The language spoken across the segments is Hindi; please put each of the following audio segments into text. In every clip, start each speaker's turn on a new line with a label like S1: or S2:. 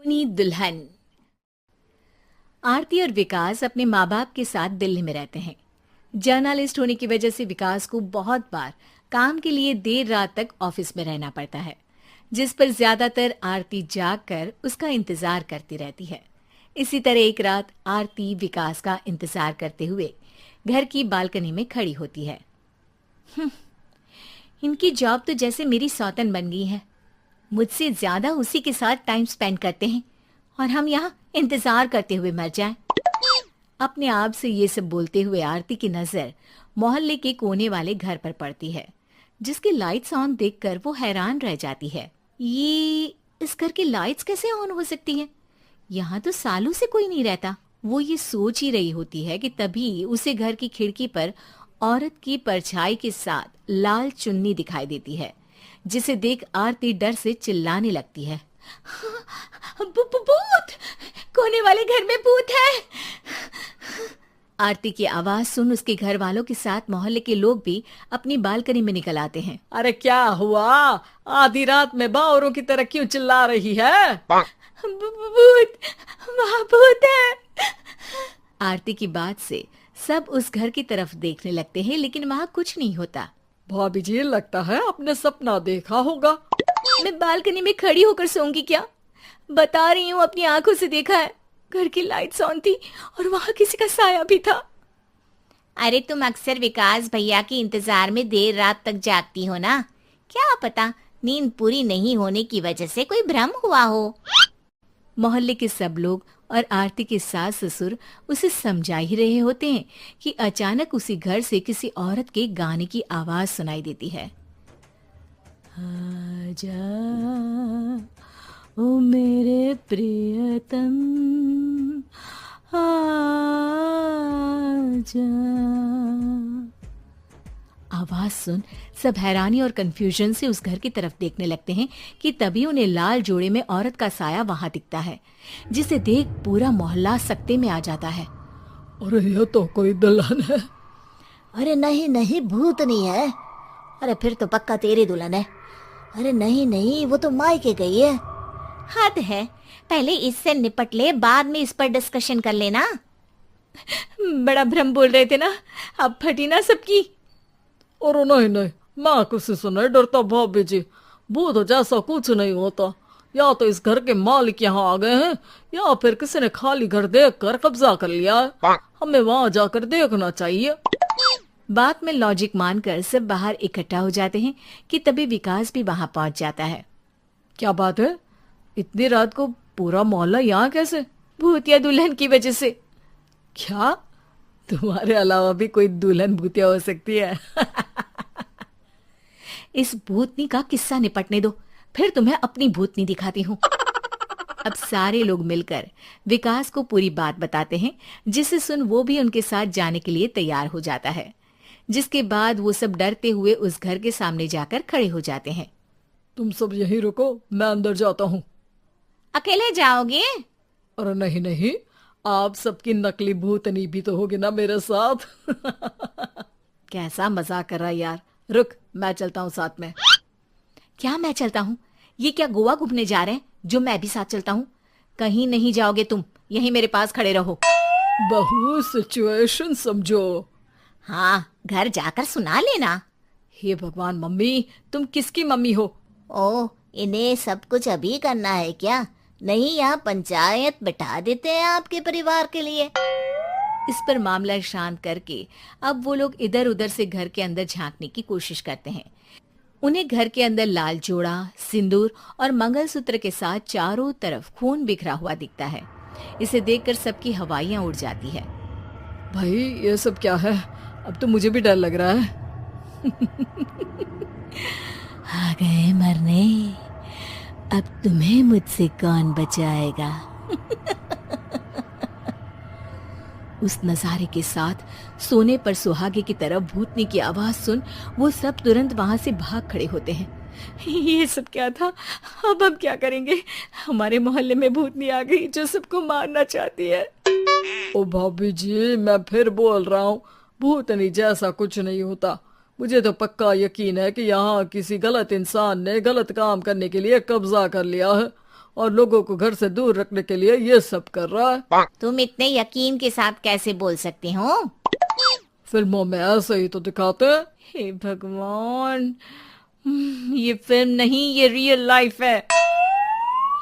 S1: अपनी दुल्हन। आरती और विकास अपने माँ बाप के साथ दिल्ली में रहते हैं। जर्नलिस्ट होने की वजह से विकास को बहुत बार काम के लिए देर रात तक ऑफिस में रहना पड़ता है, जिस पर ज्यादातर आरती जाग कर उसका इंतजार करती रहती है। इसी तरह एक रात आरती विकास का इंतजार करते हुए घर की बालकनी में खड़ी होती है। इनकी जॉब तो जैसे मेरी सौतन बन गई है। मुझसे ज्यादा उसी के साथ टाइम स्पेंड करते हैं और हम यहाँ इंतजार करते हुए मर जाएं। अपने आप से ये सब बोलते हुए आरती की नजर मोहल्ले के कोने वाले घर पर पड़ती है, जिसकी लाइट्स ऑन देखकर वो हैरान रह जाती है। ये इस घर की लाइट्स कैसे ऑन हो सकती हैं? यहाँ तो सालों से कोई नहीं रहता। वो ये सोच ही रही होती है कि तभी उसे घर की खिड़की पर औरत की परछाई के साथ लाल चुन्नी दिखाई देती है, जिसे देख आरती डर से चिल्लाने लगती है। भूत! कोने वाले घर में भूत है! आरती की आवाज सुन उसके घर वालों के साथ मोहल्ले के लोग भी अपनी बालकनी में निकल आते हैं।
S2: अरे क्या हुआ? आधी रात में बावरों की तरह क्यों चिल्ला रही है?
S1: भूत! वहाँ भूत है! आरती की बात से सब उस घर की तरफ देखने लगते हैं, लेकिन वहाँ कुछ नहीं होता।
S2: भाभी जी, लगता है आपने सपना देखा होगा।
S1: मैं बालकनी में खड़ी होकर सोऊंगी क्या? बता रही हूँ, अपनी आंखों से देखा है। घर की लाइट्स ऑन थी और वहाँ किसी का साया भी था। अरे तुम अक्सर विकास भैया के इंतजार में देर रात तक जागती हो ना, क्या पता नींद पूरी नहीं होने की वजह से कोई भ्रम हुआ हो। मोहल्ले के सब लोग और आरती के सास ससुर उसे समझा ही रहे होते हैं कि अचानक उसी घर से किसी औरत के गाने की आवाज सुनाई देती है। आजा ओ मेरे प्रियतम, आजा। आवाज सुन सब हैरानी और कंफ्यूजन से उस घर की तरफ देखने लगते हैं कि तभी उन्हें लाल जोड़े में औरत का साया वहां दिखता है, जिसे देख पूरा मोहल्ला सकते में आ जाता है।
S2: अरे ये तो कोई दुल्हन है।
S3: अरे नहीं नहीं, भूत नहीं है। अरे फिर तो पक्का तेरी दुल्हन है। अरे नहीं नहीं, वो तो मायके गई है।
S1: हद है, पहले इससे निपट ले, बाद में इस पर डिस्कशन कर लेना। बड़ा भ्रम बोल रहे थे ना, अब फटी ना सबकी।
S2: और नहीं नहीं, मैं किसी से नहीं डरता भाभी जी। भूत जैसा कुछ नहीं होता। या तो इस घर के मालिक यहाँ आ गए हैं, या फिर किसी ने खाली घर देख कर कब्जा कर लिया है। हमें वहां जाकर देखना चाहिए।
S1: बात में लॉजिक मानकर सब बाहर इकट्ठा हो जाते हैं कि तभी विकास भी वहां पहुंच जाता है।
S2: क्या बात है? इतनी रात को पूरा मोहल्ला यहाँ कैसे?
S1: भूतिया दुल्हन की वजह से।
S2: क्या तुम्हारे अलावा भी कोई दुल्हन भूतिया हो सकती है?
S1: इस भूतनी का किस्सा निपटने दो, फिर तुम्हें अपनी भूतनी दिखाती हूँ। अब सारे लोग मिलकर विकास को पूरी बात बताते हैं, जिसे सुन वो भी उनके साथ जाने के लिए तैयार हो जाता है। जिसके बाद वो सब डरते हुए उस घर के सामने जाकर खड़े हो जाते हैं।
S2: तुम सब यहीं रुको, मैं अंदर जाता हूँ।
S1: अकेले जाओगे?
S2: अरे नहीं नहीं, आप सबकी नकली भूतनी भी तो होगी ना मेरे साथ।
S1: कैसा मजाक कर रहा है यार। रुक, मैं चलता हूँ साथ में। क्या मैं चलता हूँ? ये क्या गोवा घूमने जा रहे हैं जो मैं भी साथ चलता हूँ? कहीं नहीं जाओगे तुम, यहीं मेरे पास खड़े रहो।
S2: बहू, सिचुएशन समझो।
S3: हाँ, घर जाकर सुना लेना।
S2: हे भगवान, मम्मी तुम किसकी मम्मी हो?
S3: ओ, इन्हें सब कुछ अभी करना है क्या? नहीं, यहाँ पंचायत बिठा देते हैं आपके परिवार के लिए।
S1: इस पर मामला शांत करके अब वो लोग इधर उधर से घर के अंदर झांकने की कोशिश करते हैं। उन्हें घर के अंदर लाल जोड़ा, सिंदूर और मंगलसूत्र के साथ चारों तरफ खून बिखरा हुआ दिखता है। इसे देखकर सबकी हवाइयां उड़ जाती है।
S2: भाई ये सब क्या है? अब तो मुझे भी डर लग रहा है।
S1: आ गए मरने, अब तुम्हें मुझसे कौन बचाएगा? उस नजारे के साथ सोने पर सुहागे की तरफ भूतनी की आवाज सुन वो सब तुरंत वहां से भाग खड़े होते हैं। ये सब क्या था? अब हम क्या करेंगे? हमारे मोहल्ले में भूतनी आ गई जो सबको मारना चाहती है।
S2: ओ भाभी जी, मैं फिर बोल रहा हूँ, भूतनी जैसा कुछ नहीं होता। मुझे तो पक्का यकीन है कि यहाँ किसी गलत इंसान ने गलत काम करने के लिए कब्जा कर लिया है और लोगों को घर से दूर रखने के लिए ये सब कर रहा है।
S1: तुम इतने यकीन के साथ कैसे बोल सकते हो?
S2: फिल्मों में ऐसे ही तो दिखाते हैं।
S1: हे भगवान, ये फिल्म नहीं, ये रियल लाइफ है।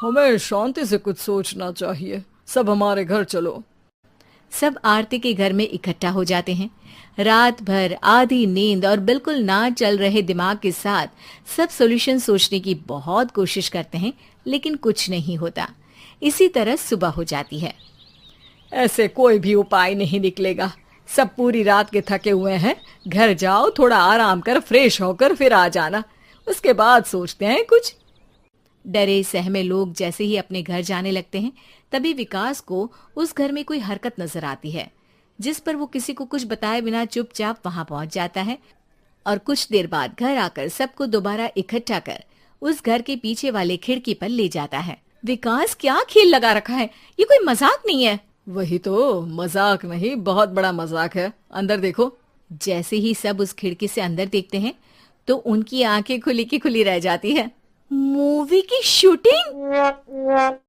S2: हमें शांति से कुछ सोचना चाहिए। सब हमारे घर चलो।
S1: सब आरती के घर में इकट्ठा हो जाते हैं। रात भर आधी नींद और बिल्कुल ना चल रहे दिमाग के साथ सब सॉल्यूशन सोचने की बहुत कोशिश करते हैं, लेकिन कुछ नहीं होता। इसी तरह सुबह हो जाती है।
S2: ऐसे कोई भी उपाय नहीं निकलेगा। सब पूरी रात के थके हुए हैं। घर जाओ, थोड़ा आराम कर, फ्रेश होकर फिर आ जाना। उसके बाद सोचते हैं कुछ।
S1: डरे सहमे लोग जैसे ही अपने घर जाने लगते हैं, तभी विकास को उस घर में कोई हरकत नजर आती है, जिस पर वो किसी को कुछ बताए बिना चुपचाप वहां पहुंच जाता है और कुछ देर बाद घर आकर सबको दोबारा इकट्ठा कर उस घर के पीछे वाले खिड़की पर ले जाता है। विकास, क्या खेल लगा रखा है? ये कोई मजाक नहीं है।
S2: वही तो, मजाक नहीं, बहुत बड़ा मजाक है। अंदर देखो।
S1: जैसे ही सब उस खिड़की से अंदर देखते हैं तो उनकी आंखें खुली की खुली रह जाती है। मूवी की शूटिंग?